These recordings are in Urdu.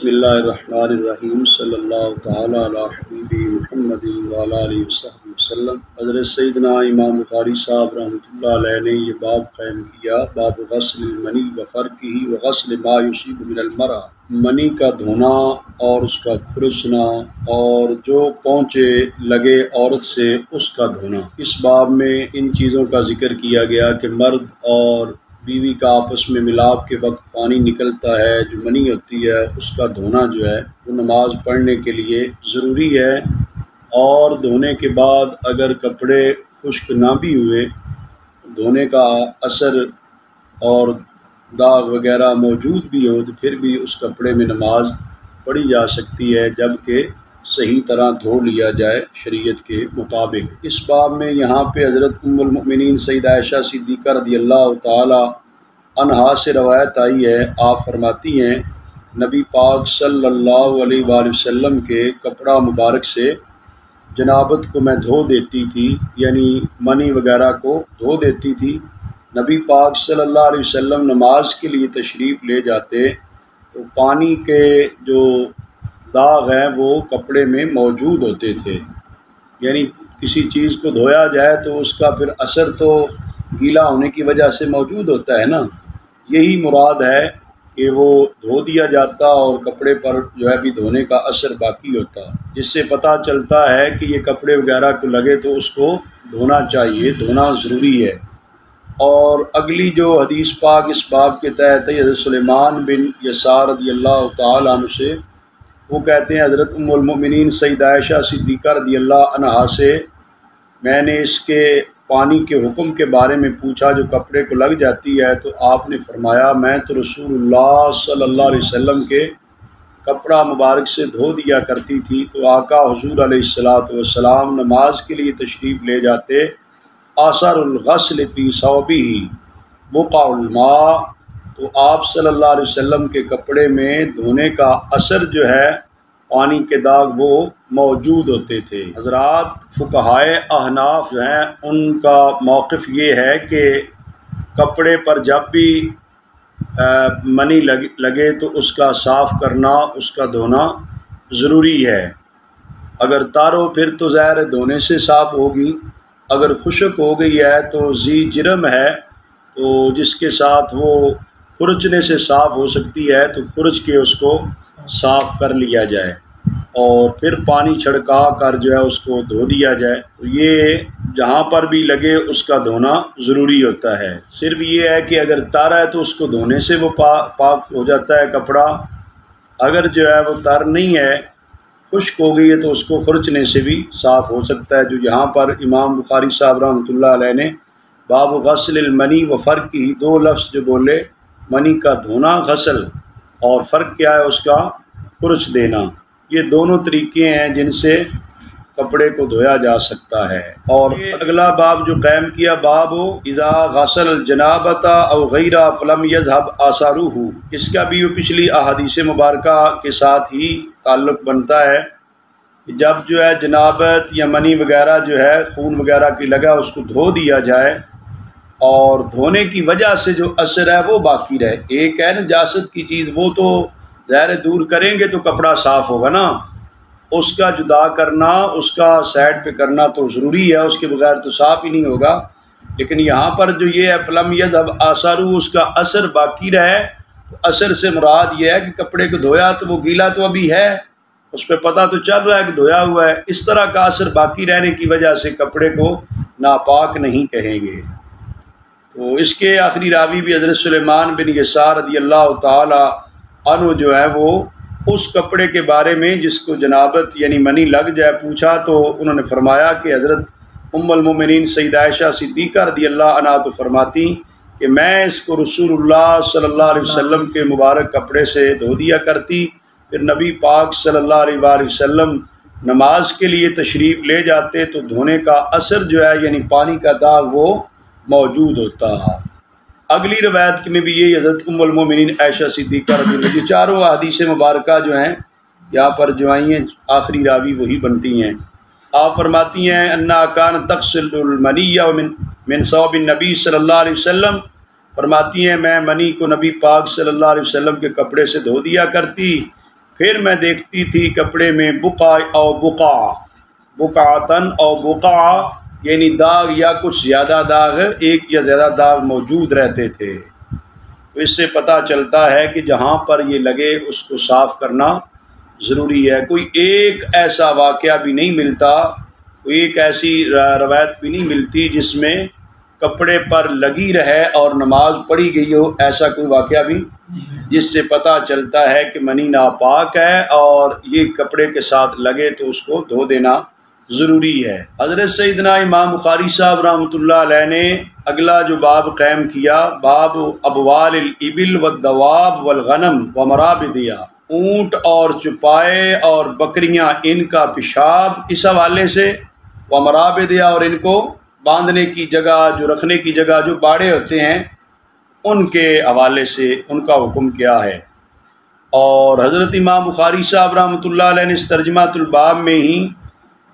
بسم اللہ الرحمن الرحیم صلی اللہ تعالی علی حبیبی محمد وعلی آلہ وصحبہ وسلم۔ حضرت سیدنا امام بخاری صاحب رحمۃ اللہ علیہ نے یہ باب قائم کیا، باب غسل المنی و فرقہ و غسل ما یصیب من المرأة، منی کا دھونا اور اس کا کھرچنا اور جو پہنچے لگے عورت سے اس کا دھونا۔ اس باب میں ان چیزوں کا ذکر کیا گیا کہ مرد اور بیوی کا آپس میں ملاپ کے وقت پانی نکلتا ہے، جو منی ہوتی ہے اس کا دھونا جو ہے وہ نماز پڑھنے کے لیے ضروری ہے، اور دھونے کے بعد اگر کپڑے خشک نہ بھی ہوئے، دھونے کا اثر اور داغ وغیرہ موجود بھی ہو تو پھر بھی اس کپڑے میں نماز پڑھی جا سکتی ہے، جبکہ صحیح طرح دھو لیا جائے شریعت کے مطابق۔ اس باب میں یہاں پہ حضرت ام المؤمنین سیدہ عائشہ صدیقہ رضی اللہ تعالی عنہا سے روایت آئی ہے، آپ فرماتی ہیں نبی پاک صلی اللہ علیہ وآلہ وسلم کے کپڑا مبارک سے جنابت کو میں دھو دیتی تھی، یعنی منی وغیرہ کو دھو دیتی تھی۔ نبی پاک صلی اللہ علیہ وسلم نماز کے لیے تشریف لے جاتے تو پانی کے جو داغ ہیں وہ کپڑے میں موجود ہوتے تھے، یعنی کسی چیز کو دھویا جائے تو اس کا پھر اثر تو گیلا ہونے کی وجہ سے موجود ہوتا ہے نا، یہی مراد ہے کہ وہ دھو دیا جاتا اور کپڑے پر جو ہے بھی دھونے کا اثر باقی ہوتا، جس سے پتہ چلتا ہے کہ یہ کپڑے وغیرہ کو لگے تو اس کو دھونا چاہیے، دھونا ضروری ہے۔ اور اگلی جو حدیث پاک اس باب کے تحت ہے حضرت سلیمان بن یسار رضی اللہ تعالیٰ عنہ سے، وہ کہتے ہیں حضرت ام المؤمنین سیدہ عائشہ صدیقہ رضی اللہ عنہا سے میں نے اس کے پانی کے حکم کے بارے میں پوچھا جو کپڑے کو لگ جاتی ہے، تو آپ نے فرمایا میں تو رسول اللہ صلی اللہ علیہ وسلم کے کپڑا مبارک سے دھو دیا کرتی تھی، تو آقا حضور علیہ الصلوۃ والسلام نماز کے لیے تشریف لے جاتے، آثار الغسل فی ثوبہ بقع الماء، تو آپ صلی اللہ علیہ وسلم کے کپڑے میں دھونے کا اثر جو ہے پانی کے داغ وہ موجود ہوتے تھے۔ حضرات فقہائے احناف جو ہیں ان کا موقف یہ ہے کہ کپڑے پر جب بھی منی لگے تو اس کا صاف کرنا، اس کا دھونا ضروری ہے۔ اگر تر ہو پھر تو ظاہر دھونے سے صاف ہوگی، اگر خشک ہو گئی ہے تو ذی جرم ہے، تو جس کے ساتھ وہ خرچنے سے صاف ہو سکتی ہے تو خرچ کے اس کو صاف کر لیا جائے اور پھر پانی چھڑکا کر جو ہے اس کو دھو دیا جائے۔ تو یہ جہاں پر بھی لگے اس کا دھونا ضروری ہوتا ہے، صرف یہ ہے کہ اگر تر ہے تو اس کو دھونے سے وہ پاک ہو جاتا ہے کپڑا، اگر جو ہے وہ تر نہیں ہے خشک ہو گئی ہے تو اس کو خرچنے سے بھی صاف ہو سکتا ہے، جو یہاں پر امام بخاری صاحب رحمۃ اللہ علیہ نے باب غسل المنی و فرق کی دو لفظ جو بولے، منی کا دھونا غسل اور فرق کیا ہے اس کا خرچ دینا، یہ دونوں طریقے ہیں جن سے کپڑے کو دھویا جا سکتا ہے۔ اور اگلا باب جو قائم کیا باب اذا غسل الجنابۃ او غیرہ فلم یذهب آثارہ، اس کا بھی پچھلی احادیث مبارکہ کے ساتھ ہی تعلق بنتا ہے، جب جو ہے جنابت یا منی وغیرہ جو ہے خون وغیرہ کی لگا اس کو دھو دیا جائے اور دھونے کی وجہ سے جو اثر ہے وہ باقی رہے۔ ایک ہے نجاست کی چیز، وہ تو ظاہر دور کریں گے تو کپڑا صاف ہوگا نا، اس کا جدا کرنا، اس کا سائڈ پہ کرنا تو ضروری ہے، اس کے بغیر تو صاف ہی نہیں ہوگا۔ لیکن یہاں پر جو یہ ہے فلم یذهب آثارہ، اس کا اثر باقی رہے، تو اثر سے مراد یہ ہے کہ کپڑے کو دھویا تو وہ گیلا تو ابھی ہے، اس پہ پتہ تو چل رہا ہے کہ دھویا ہوا ہے، اس طرح کا اثر باقی رہنے کی وجہ سے کپڑے کو ناپاک نہیں کہیں گے۔ تو اس کے آخری راوی بھی حضرت سلیمان بن یسار رضی اللہ تعالی عنہ جو ہے وہ اس کپڑے کے بارے میں جس کو جنابت یعنی منی لگ جائے پوچھا، تو انہوں نے فرمایا کہ حضرت ام المؤمنین سیدہ عائشہ صدیقہ رضی اللہ عنہا تو فرماتی کہ میں اس کو رسول اللہ صلی اللہ علیہ وسلم کے مبارک کپڑے سے دھو دیا کرتی، پھر نبی پاک صلی اللہ علیہ وآلہ وسلم نماز کے لیے تشریف لے جاتے تو دھونے کا اثر جو ہے یعنی پانی کا داغ وہ موجود ہوتا ہے۔ اگلی روایت میں بھی یہ حضرت ام المؤمنین عائشہ صدیقہ رضی اللہ عنہا، چاروں احادیث مبارکہ جو ہیں یہاں پر جو آئی ہیں آخری راوی وہی بنتی ہیں۔ آپ فرماتی ہیں انہا کانت تغسل المنی من ثوب النبی صلی اللہ علیہ وسلم، فرماتی ہیں میں منی کو نبی پاک صلی اللہ علیہ وسلم کے کپڑے سے دھو دیا کرتی، پھر میں دیکھتی تھی کپڑے میں بقع او بقع، بقعتن او بقع یعنی داغ یا کچھ زیادہ داغ، ایک یا زیادہ داغ موجود رہتے تھے۔ تو اس سے پتہ چلتا ہے کہ جہاں پر یہ لگے اس کو صاف کرنا ضروری ہے۔ کوئی ایک ایسا واقعہ بھی نہیں ملتا، کوئی ایک ایسی روایت بھی نہیں ملتی جس میں کپڑے پر لگی رہے اور نماز پڑھی گئی ہو، ایسا کوئی واقعہ بھی، جس سے پتہ چلتا ہے کہ منی ناپاک ہے اور یہ کپڑے کے ساتھ لگے تو اس کو دھو دینا ضروری ہے۔ حضرت سیدنا امام بخاری صاحب رحمۃ اللہ علیہ نے اگلا جو باب قائم کیا، باب ابوال الابل والدواب والغنم ومرابدیا، اونٹ اور چپائے اور بکریاں ان کا پیشاب، اس حوالے سے ومرابدیا اور ان کو باندھنے کی جگہ، جو رکھنے کی جگہ، جو باڑے ہوتے ہیں ان کے حوالے سے ان کا حکم کیا ہے۔ اور حضرت امام بخاری صاحب رحمۃ اللہ علیہ نے اس ترجمۃ الباب میں ہی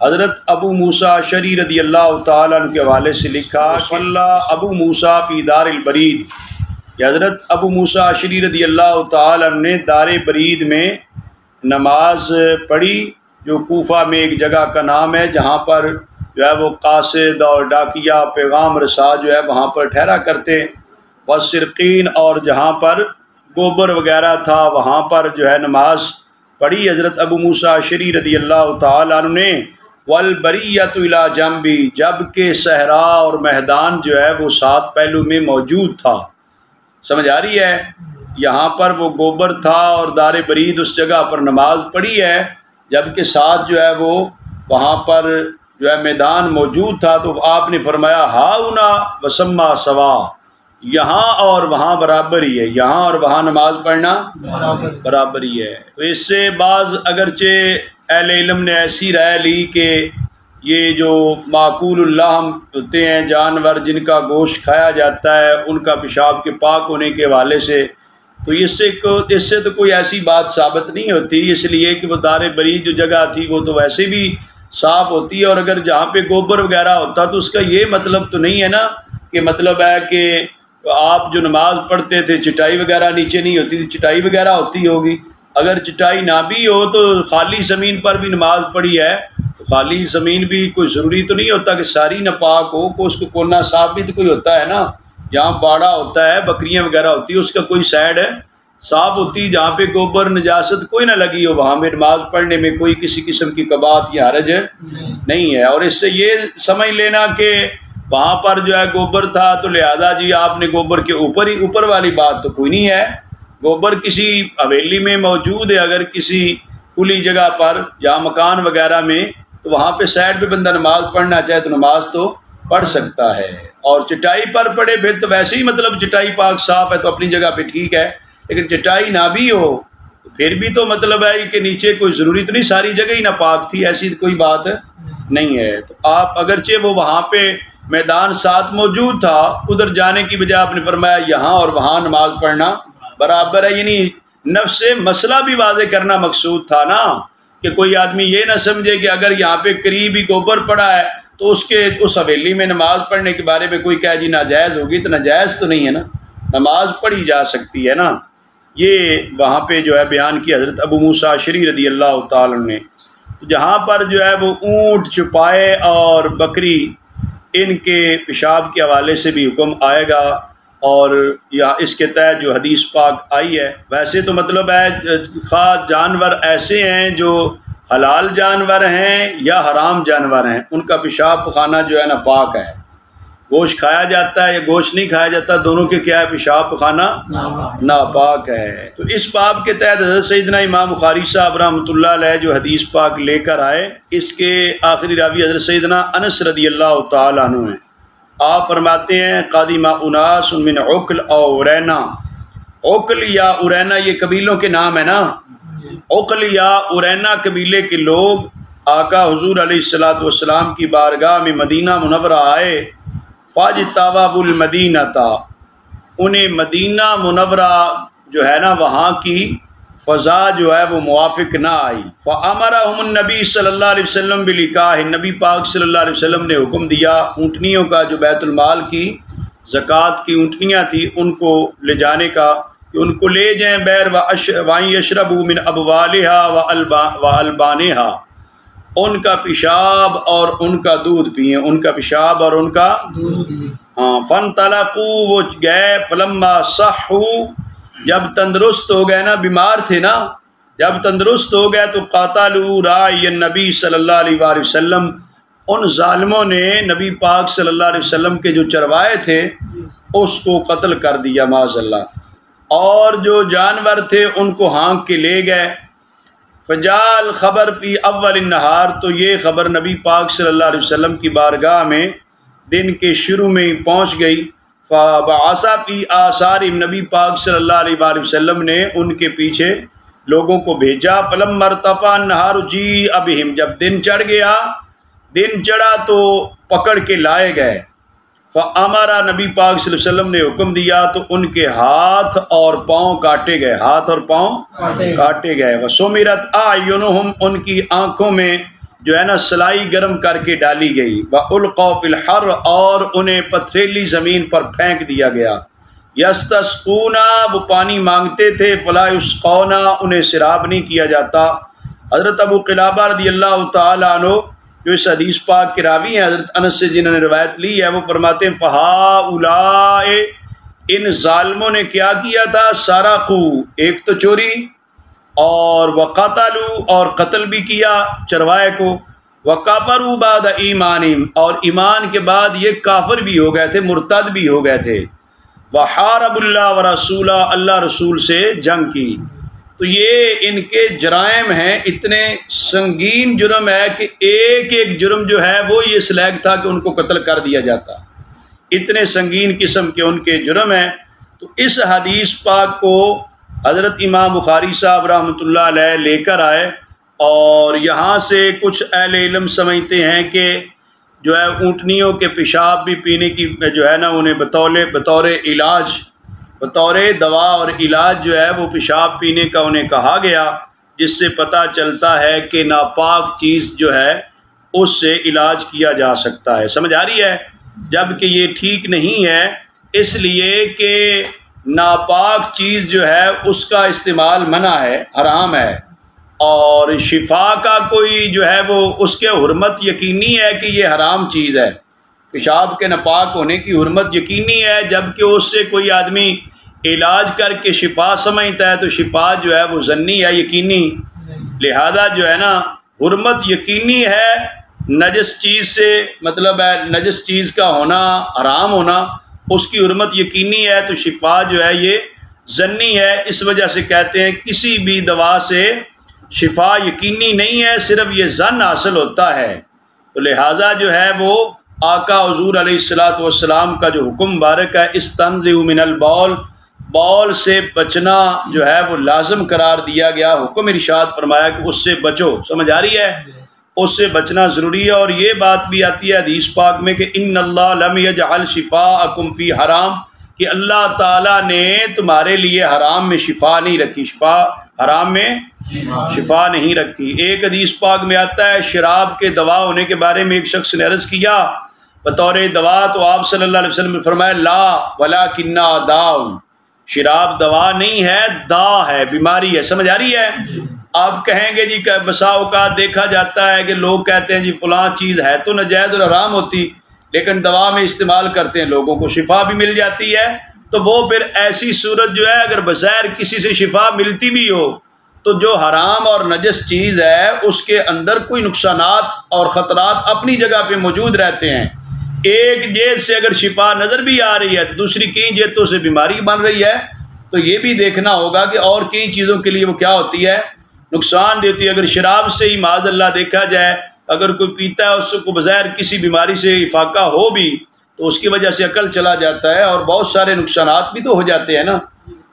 حضرت ابو موسیٰ اشعری رضی اللہ تعالیٰ عنہ کے حوالے سے لکھا، صلی ابو موسیٰ فی دار البرید، کہ حضرت ابو موسیٰ اشعری رضی اللہ تعالیٰ عنہ نے دار برید میں نماز پڑھی، جو کوفہ میں ایک جگہ کا نام ہے جہاں پر جو ہے وہ قاصد اور ڈاکیہ پیغام رساں جو ہے وہاں پر ٹھہرا کرتے، والسرقین اور جہاں پر گوبر وغیرہ تھا وہاں پر جو ہے نماز پڑھی حضرت ابو موسیٰ اشعری رضی اللہ تعالیٰ عنہ نے۔ والبریۃ الی جنبی، جب کہ صحرا اور میدان جو ہے وہ ساتھ پہلو میں موجود تھا۔ سمجھ آ رہی ہے؟ یہاں پر وہ گوبر تھا اور دار برید اس جگہ پر نماز پڑھی ہے، جب کہ ساتھ جو ہے وہ وہاں پر جو ہے میدان موجود تھا، تو آپ نے فرمایا ہاؤنا وسما سوا، یہاں اور وہاں برابر ہی ہے، یہاں اور وہاں نماز پڑھنا برابر ہی ہے۔ تو اس سے بعض اگرچہ اہل علم نے ایسی رائے لی کہ یہ جو معقول اللحم ہوتے ہیں، جانور جن کا گوشت کھایا جاتا ہے، ان کا پیشاب کے پاک ہونے کے حوالے سے، تو اس سے تو کوئی ایسی بات ثابت نہیں ہوتی، اس لیے کہ وہ دار برید جو جگہ تھی وہ تو ویسے بھی صاف ہوتی ہے، اور اگر جہاں پہ گوبر وغیرہ ہوتا تو اس کا یہ مطلب تو نہیں ہے نا کہ مطلب ہے کہ آپ جو نماز پڑھتے تھے چٹائی وغیرہ نیچے نہیں ہوتی تھی، چٹائی وغیرہ ہوتی ہوگی، اگر چٹائی نہ بھی ہو تو خالی زمین پر بھی نماز پڑھی ہے، تو خالی زمین بھی کوئی ضروری تو نہیں ہوتا کہ ساری ناپاک ہو، کو اس کو کونا صاف بھی تو کوئی ہوتا ہے نا، جہاں باڑا ہوتا ہے، بکریاں وغیرہ ہوتی ہے، اس کا کوئی سائڈ ہے صاف ہوتی، جہاں پہ گوبر نجاست کوئی نہ لگی ہو وہاں میں نماز پڑھنے میں کوئی کسی قسم کی قباحت یا حرج نہیں ہے۔ اور اس سے یہ سمجھ لینا کہ وہاں پر جو ہے گوبر تھا تو لہذا جی آپ نے گوبر کے اوپر والی بات تو کوئی نہیں ہے، گوبر کسی حویلی میں موجود ہے، اگر کسی کھلی جگہ پر یا مکان وغیرہ میں، تو وہاں پہ سائڈ پہ بندہ نماز پڑھنا چاہے تو نماز تو پڑھ سکتا ہے، اور چٹائی پر پڑھے پھر تو ویسے ہی مطلب چٹائی پاک صاف ہے تو اپنی جگہ پہ ٹھیک ہے، لیکن چٹائی نہ بھی ہو تو پھر بھی تو مطلب ہے کہ نیچے کوئی ضروری تو نہیں ساری جگہ ہی ناپاک تھی، ایسی کوئی بات نہیں ہے۔ تو آپ اگرچہ وہ وہاں پہ میدان ساتھ موجود تھا، ادھر جانے کی بجائے آپ نے فرمایا یہاں اور وہاں نماز پڑھنا برابر ہے، یعنی نفس مسئلہ بھی واضح کرنا مقصود تھا نا، کہ کوئی آدمی یہ نہ سمجھے کہ اگر یہاں پہ قریب ہی گوبر پڑا ہے تو اس حویلی میں نماز پڑھنے کے بارے میں کوئی کہے جی ناجائز ہوگی، تو ناجائز تو نہیں ہے نا، نماز پڑھی جا سکتی ہے نا۔ یہ وہاں پہ جو ہے بیان کی حضرت ابو موسیٰ اشعری رضی اللہ تعالیٰ نے، تو جہاں پر جو ہے وہ اونٹ، چپائے اور بکری ان کے پیشاب کے حوالے سے بھی حکم آئے گا، اور یا اس کے تحت جو حدیث پاک آئی ہے، ویسے تو مطلب ہے خواہ جانور ایسے ہیں جو حلال جانور ہیں یا حرام جانور ہیں، ان کا پیشاب پخانہ جو ہے نا پاک ہے، گوشت کھایا جاتا ہے یا گوشت نہیں کھایا جاتا، دونوں کے کیا ہے پیشاب پخانہ ناپاک ہے۔ تو اس باب کے تحت حضرت سیدنا امام بخاری صاحب رحمۃ اللہ علیہ جو حدیث پاک لے کر آئے، اس کے آخری راوی حضرت سیدنا انس رضی اللہ تعالیٰ عنہ ہیں۔ آپ فرماتے ہیں قادم اناس من عقل او ارینا، عقل یا ارینا یہ قبیلوں کے نام ہے نا، عقل یا ارینا قبیلے کے لوگ آقا حضور علیہ الصلوۃ والسلام کی بارگاہ میں مدینہ منورہ آئے، فاجتابوا المدینہ تھا، انہیں مدینہ منورہ جو ہے نا وہاں کی فضا جو ہے وہ موافق نہ آئی، فامرہم النبی صلی اللہ علیہ وسلم بلقاح، نبی پاک صلی اللہ علیہ وسلم نے حکم دیا اونٹنیوں کا، جو بیت المال کی زکوٰۃ کی اونٹنیاں تھیں ان کو لے جانے کا کہ ان کو لے جائیں بیر وَإِن يَشْرَبُوا مِنْ أَبْوَالِهَا وَأَلْبَانِهَا، ان کا پیشاب اور ان کا دودھ پئیں، ان کا پیشاب اور ان کا دودھ۔ ہاں، فَانْطَلَقُوا، وہ گئے، فَلَمَّا صَحُّوا، جب تندرست ہو گئے نا، بیمار تھے نا، جب تندرست ہو گئے تو قَاتَلُوا رَاعِيَ النَّبِي صلی اللہ علیہ وآلہ وسلم، ان ظالموں نے نبی پاک صلی اللہ علیہ وسلم کے جو چروائے تھے اس کو قتل کر دیا معاذ اللہ، اور جو جانور تھے ان کو ہانک کے لے گئے۔ فجال خبر فی اول النہار، تو یہ خبر نبی پاک صلی اللہ علیہ وسلم کی بارگاہ میں دن کے شروع میں پہنچ گئی۔ فبعث فی آثارہم، نبی پاک صلی اللہ علیہ وآلہ وسلم نے ان کے پیچھے لوگوں کو بھیجا۔ فلما ارتفع النہار جیء بہم، جب دن چڑھ گیا، دن چڑھا تو پکڑ کے لائے گئے۔ فامر، نبی پاک صلی اللہ علیہ وسلم نے حکم دیا تو ان کے ہاتھ اور پاؤں کاٹے گئے، ہاتھ اور پاؤں کاٹے گئے۔ وسمرت اعینہم، ان کی آنکھوں میں جو ہے نا سلائی گرم کر کے ڈالی گئی۔ والقوا فی الحر، اور انہیں پتھریلی زمین پر پھینک دیا گیا۔ یستسقون، وہ پانی مانگتے تھے، فلا یسقون، انہیں سیراب نہیں کیا جاتا۔ حضرت ابو قلابہ رضی اللہ تعالی عنہ جو اس حدیث پاک کے راوی ہیں حضرت انس سے، جنہوں نے روایت لی ہے، وہ فرماتے ہیں فہؤلاء، ان ظالموں نے کیا کیا تھا، سرقوا، ایک تو چوری، اور وقتلوا، اور قتل بھی کیا چروائے کو، وکفروا بعد ایمانہم، اور ایمان کے بعد یہ کافر بھی ہو گئے تھے، مرتد بھی ہو گئے تھے، وحاربوا اللہ ورسولہ، اللہ رسول سے جنگ کی۔ تو یہ ان کے جرائم ہیں، اتنے سنگین جرم ہے کہ ایک ایک جرم جو ہے وہ یہ سلیگ تھا کہ ان کو قتل کر دیا جاتا، اتنے سنگین قسم کے ان کے جرم ہیں۔ تو اس حدیث پاک کو حضرت امام بخاری صاحب رحمۃ اللہ علیہ لے کر آئے، اور یہاں سے کچھ اہل علم سمجھتے ہیں کہ جو ہے اونٹنیوں کے پیشاب بھی پینے کی جو ہے نا انہیں بطور علاج، بطور دوا اور علاج جو ہے وہ پیشاب پینے کا انہیں کہا گیا، جس سے پتہ چلتا ہے کہ ناپاک چیز جو ہے اس سے علاج کیا جا سکتا ہے۔ سمجھ آ رہی ہے؟ جب کہ یہ ٹھیک نہیں ہے، اس لیے کہ ناپاک چیز جو ہے اس کا استعمال منع ہے، حرام ہے، اور شفا کا کوئی جو ہے وہ اس کے حرمت یقینی ہے کہ یہ حرام چیز ہے، پیشاب کے ناپاک ہونے کی حرمت یقینی ہے، جبکہ اس سے کوئی آدمی علاج کر کے شفا سمجھتا ہے تو شفا جو ہے وہ ظنی ہے، یقینی، لہذا جو ہے نا حرمت یقینی ہے نجس چیز سے، مطلب ہے نجس چیز کا ہونا، حرام ہونا، اس کی حرمت یقینی ہے، تو شفا جو ہے یہ ظنی ہے۔ اس وجہ سے کہتے ہیں کسی بھی دوا سے شفا یقینی نہیں ہے، صرف یہ ظن حاصل ہوتا ہے۔ تو لہٰذا جو ہے وہ آقا حضور علیہ الصلوۃ والسلام کا جو حکم مبارک ہے، استنزئوا من البول، بول سے بچنا جو ہے وہ لازم قرار دیا گیا، حکم ارشاد فرمایا کہ اس سے بچو۔ سمجھ آ رہی ہے؟ اس سے بچنا ضروری ہے۔ اور یہ بات بھی آتی ہے حدیث پاک میں کہ ان اللہ لم یجعل شفاءکم فی حرام، کہ اللہ تعالیٰ نے تمہارے لیے حرام میں شفا نہیں رکھی، شفا حرام میں شفا نہیں رکھی۔ ایک حدیث پاک میں آتا ہے شراب کے دوا ہونے کے بارے میں، ایک شخص نے عرض کیا بطور دوا، تو آپ صلی اللہ علیہ وسلم نے فرمایا لا ولکنہ داء، شراب دوا نہیں ہے، دا ہے، بیماری ہے۔ سمجھ آ رہی ہے؟ آپ کہیں گے جی کہ بسا اوقات دیکھا جاتا ہے کہ لوگ کہتے ہیں جی فلاں چیز ہے تو ناجائز اور حرام ہوتی، لیکن دوا میں استعمال کرتے ہیں، لوگوں کو شفا بھی مل جاتی ہے، تو وہ پھر ایسی صورت جو ہے اگر بظاہر کسی سے شفا ملتی بھی ہو تو جو حرام اور نجس چیز ہے اس کے اندر کوئی نقصانات اور خطرات اپنی جگہ پہ موجود رہتے ہیں۔ ایک جیت سے اگر شفا نظر بھی آ رہی ہے تو دوسری کئی جیتوں سے بیماری بن رہی ہے، تو یہ بھی دیکھنا ہوگا کہ اور کئی چیزوں کے لیے وہ کیا ہوتی ہے، نقصان دیتی ہے۔ اگر شراب سے ہی معاذ اللہ دیکھا جائے، اگر کوئی پیتا ہے اس کو بظاہر کسی بیماری سے افاقہ ہو بھی تو اس کی وجہ سے عقل چلا جاتا ہے اور بہت سارے نقصانات بھی تو ہو جاتے ہیں نا۔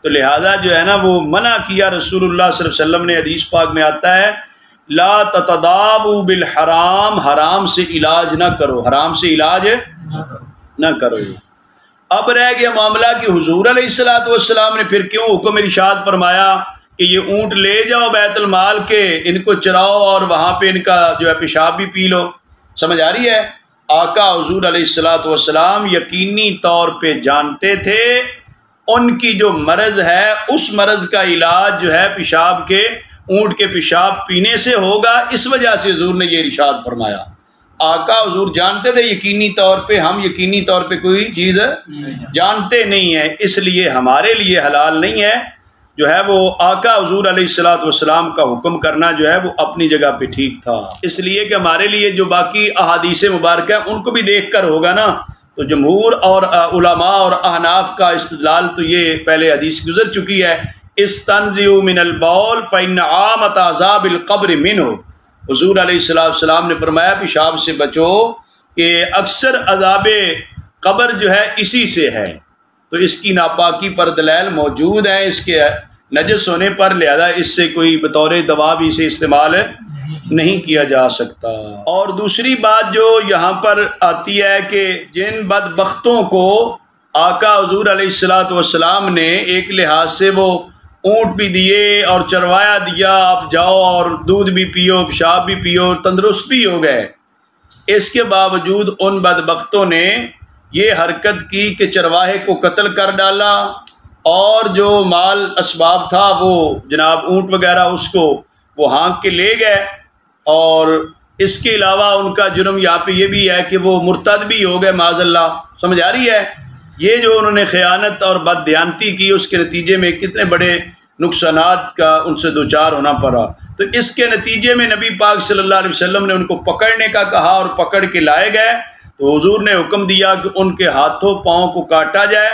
تو لہٰذا جو ہے نا وہ منع کیا رسول اللہ صلی اللہ علیہ وسلم نے، حدیث پاک میں آتا ہے لا تتداووا بالحرام، حرام سے علاج نہ کرو، حرام سے علاج نہ کرو۔ اب رہ گیا معاملہ کہ حضور علیہ الصلوۃ والسلام نے پھر کیوں حکم ارشاد فرمایا کہ یہ اونٹ لے جاؤ بیت المال کے، ان کو چراؤ اور وہاں پہ ان کا جو ہے پیشاب بھی پی لو۔ سمجھ آ رہی ہے؟ آقا حضور علیہ الصلوۃ والسلام یقینی طور پہ جانتے تھے ان کی جو مرض ہے اس مرض کا علاج جو ہے پیشاب کے اونٹ کے پیشاب پینے سے ہوگا، اس وجہ سے حضور نے یہ ارشاد فرمایا۔ آقا حضور جانتے تھے یقینی طور پہ، ہم یقینی طور پہ کوئی چیز جانتے نہیں ہیں، اس لیے ہمارے لیے حلال نہیں ہے جو ہے وہ آقا حضور علیہ الصلوۃ والسلام کا حکم کرنا جو ہے وہ اپنی جگہ پہ ٹھیک تھا، اس لیے کہ ہمارے لیے جو باقی احادیث مبارکہ ان کو بھی دیکھ کر ہوگا نا۔ تو جمہور اور علماء اور احناف کا استدلال تو یہ پہلے حدیث گزر چکی ہے، استنزئوا من البول فإن عامۃ عذاب القبر منہ۔ حضور علیہ السلام نے فرمایا پیشاب سے بچو کہ اکثر عذاب قبر جو ہے اسی سے ہے، تو اس کی ناپاکی پر دلائل موجود ہیں، اس کے نجس ہونے پر، لہذا اس سے کوئی بطور دوا بھی اسے استعمال نہیں کیا جا سکتا۔ اور دوسری بات جو یہاں پر آتی ہے کہ جن بدبختوں کو آقا حضور علیہ السلام نے ایک لحاظ سے وہ اونٹ بھی دیے اور چروایا دیا، آپ جاؤ اور دودھ بھی پیو، پیشاب بھی پیو، تندرست بھی ہو گئے، اس کے باوجود ان بدبختوں نے یہ حرکت کی کہ چرواہے کو قتل کر ڈالا، اور جو مال اسباب تھا وہ جناب اونٹ وغیرہ اس کو وہ ہانک کے لے گئے، اور اس کے علاوہ ان کا جرم یہاں پہ یہ بھی ہے کہ وہ مرتد بھی ہو گئے معاذ اللہ۔ سمجھ آ رہی ہے؟ یہ جو انہوں نے خیانت اور بددیانتی کی، اس کے نتیجے میں کتنے بڑے نقصانات کا ان سے دوچار ہونا پڑا۔ تو اس کے نتیجے میں نبی پاک صلی اللہ علیہ وسلم نے ان کو پکڑنے کا کہا اور پکڑ کے لائے گئے، تو حضور نے حکم دیا کہ ان کے ہاتھوں پاؤں کو کاٹا جائے،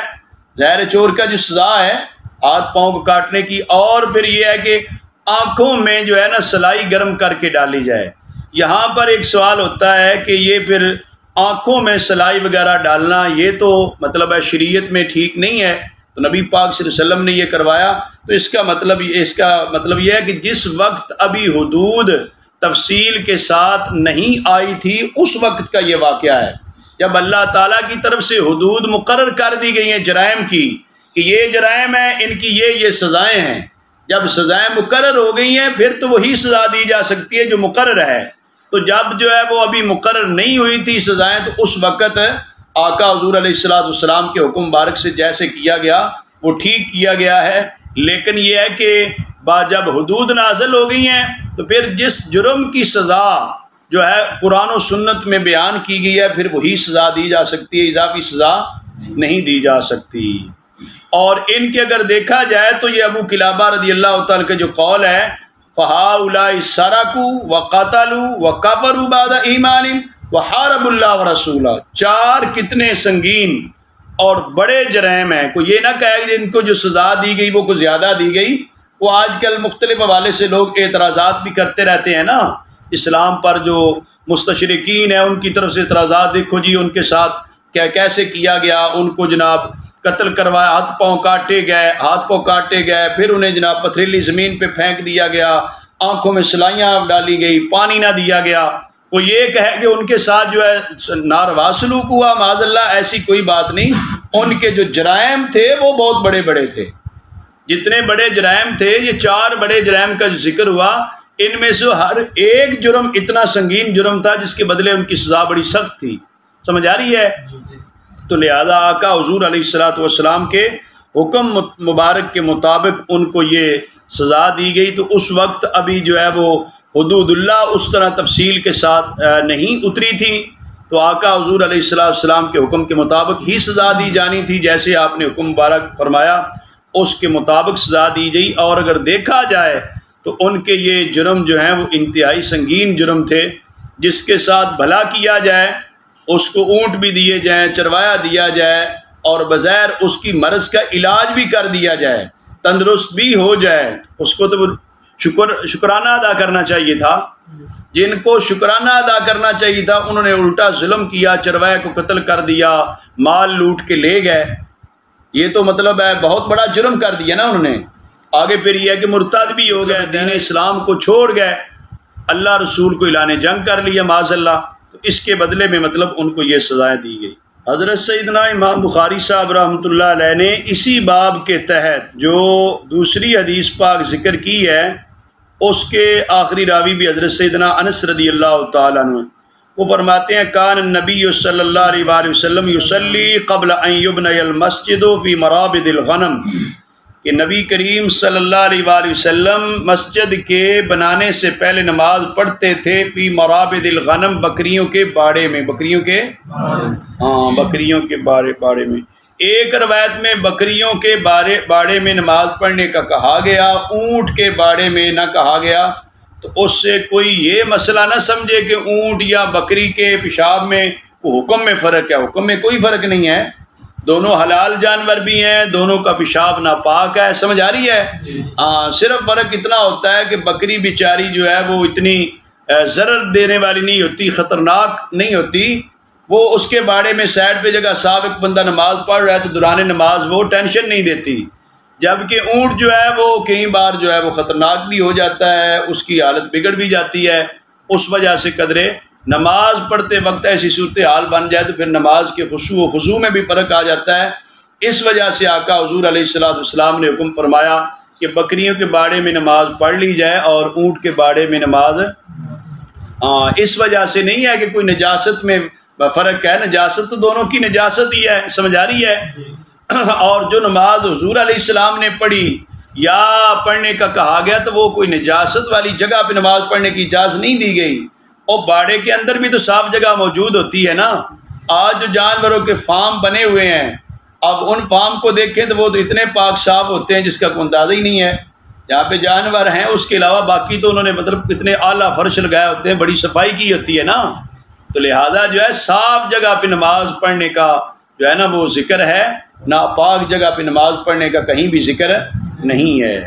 ظاہر چور کا جو سزا ہے ہاتھ پاؤں کو کاٹنے کی، اور پھر یہ ہے کہ آنکھوں میں جو ہے نا سلائی گرم کر کے ڈالی جائے۔ یہاں پر ایک سوال ہوتا ہے کہ یہ پھر آنکھوں میں سلائی وغیرہ ڈالنا یہ تو مطلب ہے شریعت میں ٹھیک نہیں ہے، تو نبی پاک صلی اللہ علیہ وسلم نے یہ کروایا، تو اس کا مطلب یہ ہے کہ جس وقت ابھی حدود تفصیل کے ساتھ نہیں آئی تھی اس وقت کا یہ واقعہ ہے، جب اللہ تعالیٰ کی طرف سے حدود مقرر کر دی گئی ہیں جرائم کی کہ یہ جرائم ہیں، ان کی یہ سزائیں ہیں، جب سزائیں مقرر ہو گئی ہیں پھر تو وہی سزا دی جا سکتی ہے جو مقرر ہے، تو جب جو ہے وہ ابھی مقرر نہیں ہوئی تھی سزائیں، تو اس وقت آقا حضور علیہ السلام کے حکم مبارک سے جیسے کیا گیا وہ ٹھیک کیا گیا ہے، لیکن یہ ہے کہ جب حدود نازل ہو گئی ہیں تو پھر جس جرم کی سزا جو ہے قرآن و سنت میں بیان کی گئی ہے پھر وہی سزا دی جا سکتی ہے، اضافی سزا نہیں دی جا سکتی۔ اور ان کے اگر دیکھا جائے تو یہ ابو قلابہ رضی اللہ تعالیٰ کا جو قول ہے فَهَؤُلَاءِ سَرَقُوا وَقَتَلُوا وَكَفَرُوا بَعْدَ إِيمَانِهِمْ وَحَارَبُوا اللَّهَ وَرَسُولَهُ، چار کتنے سنگین اور بڑے جرائم ہیں، کوئی یہ نہ کہے کہ ان کو جو سزا دی گئی وہ کچھ زیادہ دی گئی۔ وہ آج کل مختلف حوالے سے لوگ اعتراضات بھی کرتے رہتے ہیں نا اسلام پر، جو مستشرقین ہیں ان کی طرف سے اعتراضات، دیکھو جی ان کے ساتھ کیسے کیا گیا، ان کو جناب قتل کروایا، ہاتھ پاؤں کاٹے گئے، پھر انہیں جناب پتھریلی زمین پہ پھینک دیا گیا، آنکھوں میں سلائیاں ڈالی گئی، پانی نہ دیا گیا۔ وہ یہ کہے کہ ان کے ساتھ جو ہے ناروا سلوک ہوا، معاذ اللہ، ایسی کوئی بات نہیں۔ ان کے جو جرائم تھے وہ بہت بڑے بڑے تھے، جتنے بڑے جرائم تھے، یہ چار بڑے جرائم کا جو ذکر ہوا، ان میں سے ہر ایک جرم اتنا سنگین جرم تھا جس کے بدلے ان کی سزا بڑی سخت تھی۔ سمجھ آ رہی ہے؟ تو لہذا آقا حضور علیہ السلام کے حکم مبارک کے مطابق ان کو یہ سزا دی گئی، تو اس وقت ابھی جو ہے وہ حدود اللہ اس طرح تفصیل کے ساتھ نہیں اتری تھی، تو آقا حضور علیہ السلام کے حکم کے مطابق ہی سزا دی جانی تھی، جیسے آپ نے حکم مبارک فرمایا اس کے مطابق سزا دی گئی۔ اور اگر دیکھا جائے تو ان کے یہ جرم جو ہیں وہ انتہائی سنگین جرم تھے، جس کے ساتھ بھلا کیا جائے، اس کو اونٹ بھی دیے جائیں، چروایا دیا جائے، اور بظاہر اس کی مرض کا علاج بھی کر دیا جائے، تندرست بھی ہو جائے، اس کو تو شکرانہ ادا کرنا چاہیے تھا۔ جن کو شکرانہ ادا کرنا چاہیے تھا انہوں نے الٹا ظلم کیا، چروایا کو قتل کر دیا، مال لوٹ کے لے گئے، یہ تو مطلب ہے بہت بڑا جرم کر دیا نا انہوں نے۔ آگے پھر یہ ہے کہ مرتد بھی ہو گئے، دین اسلام کو چھوڑ گئے، اللہ رسول کو اعلان جنگ کر لیا معاذ اللہ، تو اس کے بدلے میں مطلب ان کو یہ سزائیں دی گئی۔ حضرت سیدنا امام بخاری صاحب رحمۃ اللہ علیہ نے اسی باب کے تحت جو دوسری حدیث پاک ذکر کی ہے، اس کے آخری راوی بھی حضرت سیدنا انس رضی اللہ تعالیٰ عنہ، وہ فرماتے ہیں کان النبی صلی اللہ علیہ وآلہ وسلم یصلی قبل ان یبنی المسجد فی مرابد الغنم، کہ نبی کریم صلی اللہ علیہ وآلہ وسلم مسجد کے بنانے سے پہلے نماز پڑھتے تھے فی مرابد الغنم، بکریوں کے باڑے میں، بکریوں کے بکریوں کے باڑے میں۔ ایک روایت میں بکریوں کے باڑے میں نماز پڑھنے کا کہا گیا، اونٹ کے باڑے میں نہ کہا گیا، تو اس سے کوئی یہ مسئلہ نہ سمجھے کہ اونٹ یا بکری کے پیشاب میں حکم میں فرق ہے۔ حکم میں کوئی فرق نہیں ہے، دونوں حلال جانور بھی ہیں، دونوں کا پیشاب ناپاک ہے، سمجھ آ رہی ہے؟ صرف فرق اتنا ہوتا ہے کہ بکری بیچاری جو ہے وہ اتنی ضرر دینے والی نہیں ہوتی، خطرناک نہیں ہوتی، وہ اس کے باڑے میں سائڈ پہ جگہ صاف ایک بندہ نماز پڑھ رہا ہے تو دوران نماز وہ ٹینشن نہیں دیتی، جبکہ اونٹ جو ہے وہ کئی بار جو ہے وہ خطرناک بھی ہو جاتا ہے، اس کی حالت بگڑ بھی جاتی ہے، اس وجہ سے قدرے نماز پڑھتے وقت ایسی صورتحال بن جائے تو پھر نماز کے خشوع و خضوع میں بھی فرق آ جاتا ہے۔ اس وجہ سے آقا حضور علیہ السلام نے حکم فرمایا کہ بکریوں کے باڑے میں نماز پڑھ لی جائے اور اونٹ کے باڑے میں نماز، اس وجہ سے نہیں ہے کہ کوئی نجاست میں فرق ہے، نجاست تو دونوں کی نجاست ہی ہے، سمجھ آ رہی ہے؟ اور جو نماز حضور علیہ السلام نے پڑھی یا پڑھنے کا کہا گیا تو وہ کوئی نجاست والی جگہ پہ نماز پڑھنے کی اجازت نہیں دی گئی، اور باڑے کے اندر بھی تو صاف جگہ موجود ہوتی ہے نا۔ آج جو جانوروں کے فارم بنے ہوئے ہیں، اب ان فارم کو دیکھیں تو وہ تو اتنے پاک صاف ہوتے ہیں جس کا کوئی اندازہ ہی نہیں ہے، جہاں پہ جانور ہیں اس کے علاوہ باقی تو انہوں نے مطلب اتنے اعلیٰ فرش لگائے ہوتے ہیں، بڑی صفائی کی ہوتی ہے نا، تو لہٰذا جو ہے صاف جگہ پہ نماز پڑھنے کا جو ہے نا وہ ذکر ہے، ناپاک جگہ پہ نماز پڑھنے کا کہیں بھی ذکر نہیں ہے۔